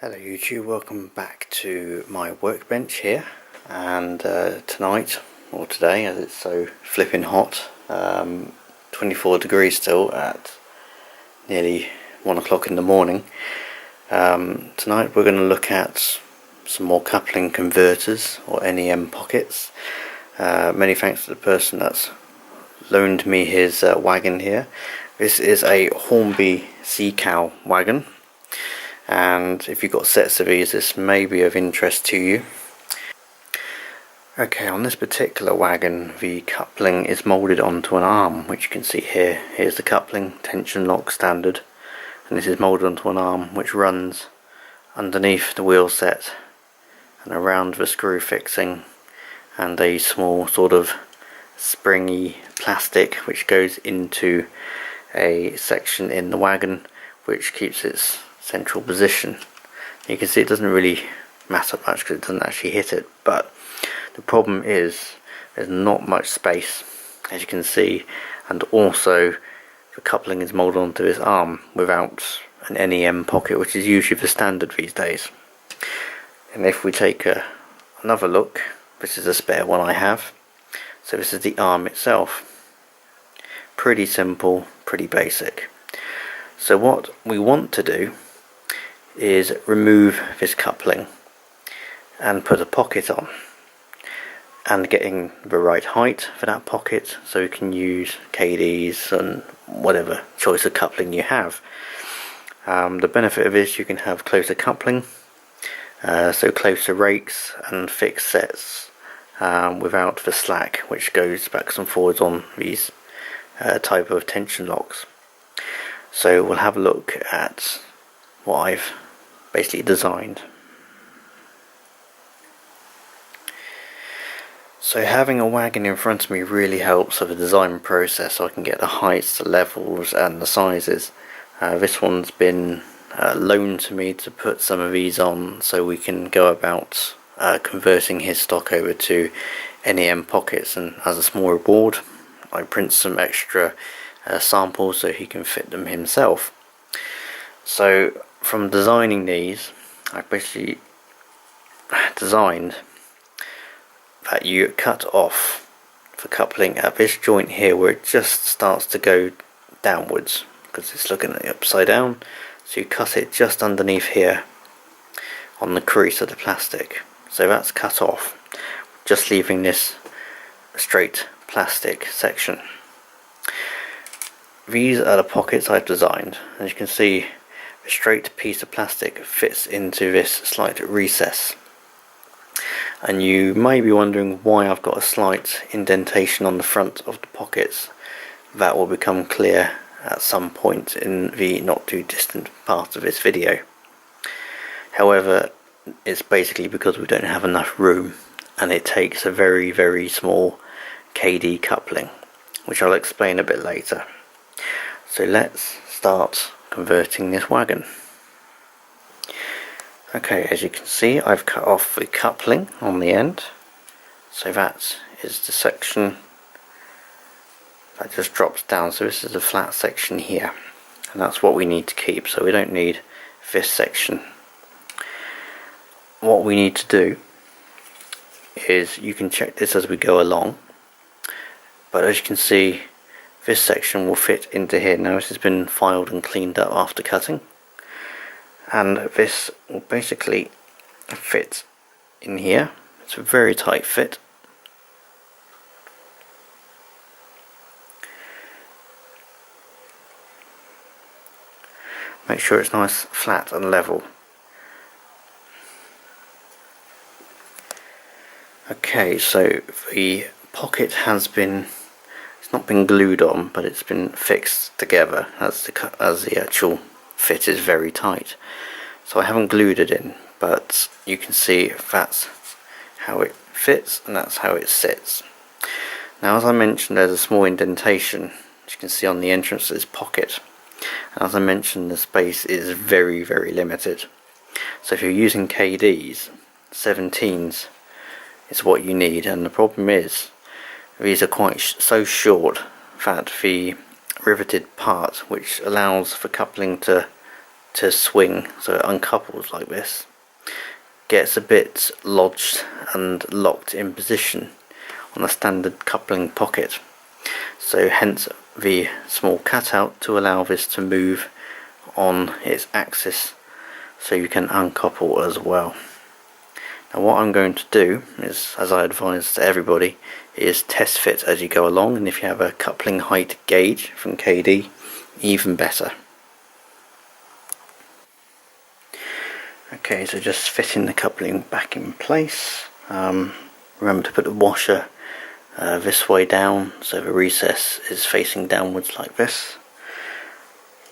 Hello YouTube, welcome back to my workbench here, and tonight, or today as it's so flipping hot, 24 degrees still at nearly 1 o'clock in the morning. Tonight we're going to look at some more coupling converters or NEM pockets. Many thanks to the person that's loaned me his wagon here. This is a Hornby Seacow wagon. And if you've got sets of these, this may be of interest to you. Okay, on this particular wagon, the coupling is moulded onto an arm, which you can see here. Here's the coupling, tension lock standard, and this is moulded onto an arm which runs underneath the wheel set and around the screw fixing, and a small sort of springy plastic which goes into a section in the wagon which keeps its central position. You can see it doesn't really matter much because it doesn't actually hit it, but the problem is there's not much space, as you can see, and also the coupling is moulded onto this arm without an NEM pocket, which is usually the standard these days. And if we take another look, this is a spare one I have. So this is the arm itself. Pretty simple, pretty basic. So what we want to do is remove this coupling and put a pocket on, and getting the right height for that pocket so you can use KDs and whatever choice of coupling you have. The benefit of this, you can have closer coupling, so closer rakes and fixed sets without the slack which goes backwards and forwards on these type of tension locks. So we'll have a look at what I've basically designed. So having a wagon in front of me really helps with the design process, so I can get the heights, the levels and the sizes. This one's been loaned to me to put some of these on so we can go about converting his stock over to NEM pockets, and as a small reward I print some extra samples so he can fit them himself. So from designing these, I basically designed that you cut off the coupling at this joint here where it just starts to go downwards because it's looking at the upside down. So you cut it just underneath here on the crease of the plastic. So that's cut off, just leaving this straight plastic section. These are the pockets I've designed. As you can see, a straight piece of plastic fits into this slight recess, and you may be wondering why I've got a slight indentation on the front of the pockets. That will become clear at some point in the not too distant part of this video. However, it's basically because we don't have enough room and it takes a very, very small KD coupling, which I'll explain a bit later. So let's start converting this wagon. Okay, as you can see, I've cut off the coupling on the end, so that is the section that just drops down. So this is a flat section here, and that's what we need to keep, so we don't need this section. What we need to do is, you can check this as we go along, but as you can see, this section will fit into here. Now this has been filed and cleaned up after cutting, and this will basically fit in here. It's a very tight fit. Make sure it's nice, flat and level. Okay, so the pocket has been, it's not been glued on, but it's been fixed together as the actual fit is very tight. So I haven't glued it in, but you can see that's how it fits and that's how it sits. Now, as I mentioned, there's a small indentation, as you can see on the entrance of this pocket. As I mentioned, the space is very, very limited. So if you're using KDs, 17s is what you need, and the problem is these are quite so short that the riveted part which allows for coupling to to swing, so it uncouples like this, gets a bit lodged and locked in position on a standard coupling pocket, so hence the small cutout to allow this to move on its axis so you can uncouple as well. Now what I'm going to do is, as I advise to everybody, is test fit as you go along, and if you have a coupling height gauge from KD, even better. Okay, so just fitting the coupling back in place. Remember to put the washer this way down, so the recess is facing downwards like this.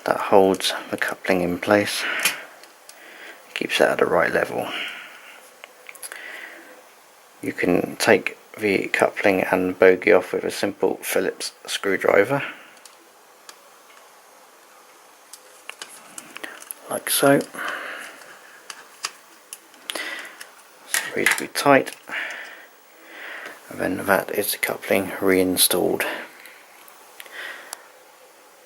That holds the coupling in place, keeps it at the right level. You can take the coupling and bogie off with a simple Phillips screwdriver, like so. It's reasonably tight, and then that is the coupling reinstalled.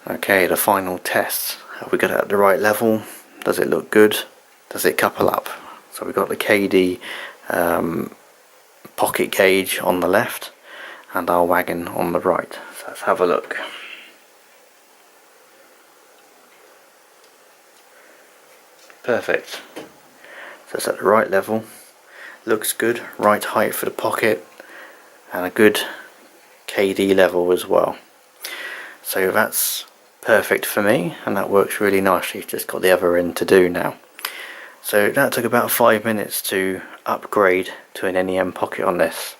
Okay, the final test. Have we got it at the right level? Does it look good? Does it couple up? So we've got the KD pocket gauge on the left and our wagon on the right. So let's have a look. Perfect. So it's at the right level, looks good, right height for the pocket, and a good KD level as well. So that's perfect for me, and that works really nicely. Just got the other end to do now. So that took about 5 minutes to upgrade to an NEM pocket on this.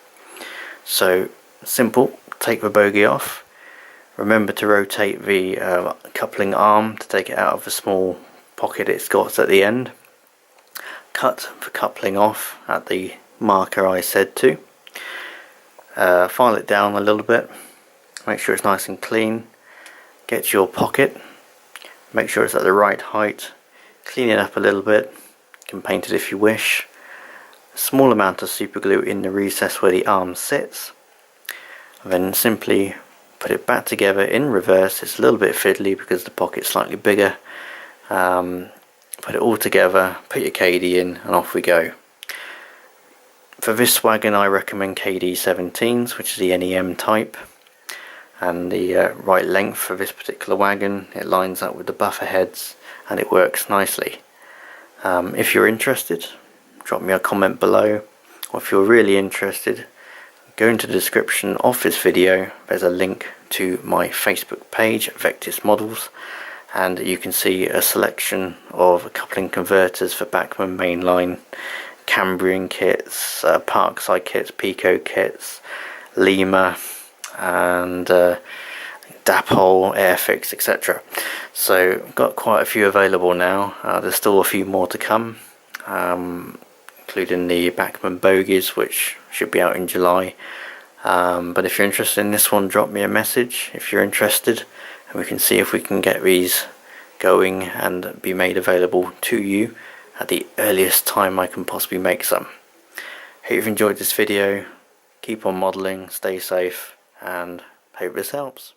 So simple, take the bogie off, remember to rotate the coupling arm to take it out of the small pocket it's got at the end, cut the coupling off at the marker I said to, file it down a little bit, make sure it's nice and clean, get your pocket, make sure it's at the right height, clean it up a little bit, you can paint it if you wish, a small amount of super glue in the recess where the arm sits, and then simply put it back together in reverse. It's a little bit fiddly because the pocket's slightly bigger. Put it all together, put your KD in, and off we go. For this wagon I recommend KD 17s, which is the NEM type, and the right length for this particular wagon. It lines up with the buffer heads and it works nicely. If you're interested, drop me a comment below, or if you're really interested, go into the description of this video. There's a link to my Facebook page, Vectis Models, and you can see a selection of coupling converters for Bachmann mainline, Cambrian kits, Parkside kits, Pico kits, Lima, and Dapol, Airfix, etc. So got quite a few available now. There's still a few more to come, including the Bachmann bogies, which should be out in July. But if you're interested in this one, drop me a message if you're interested, and we can see if we can get these going and be made available to you at the earliest time I can possibly make some. Hope you've enjoyed this video. Keep on modelling, stay safe, and hope this helps.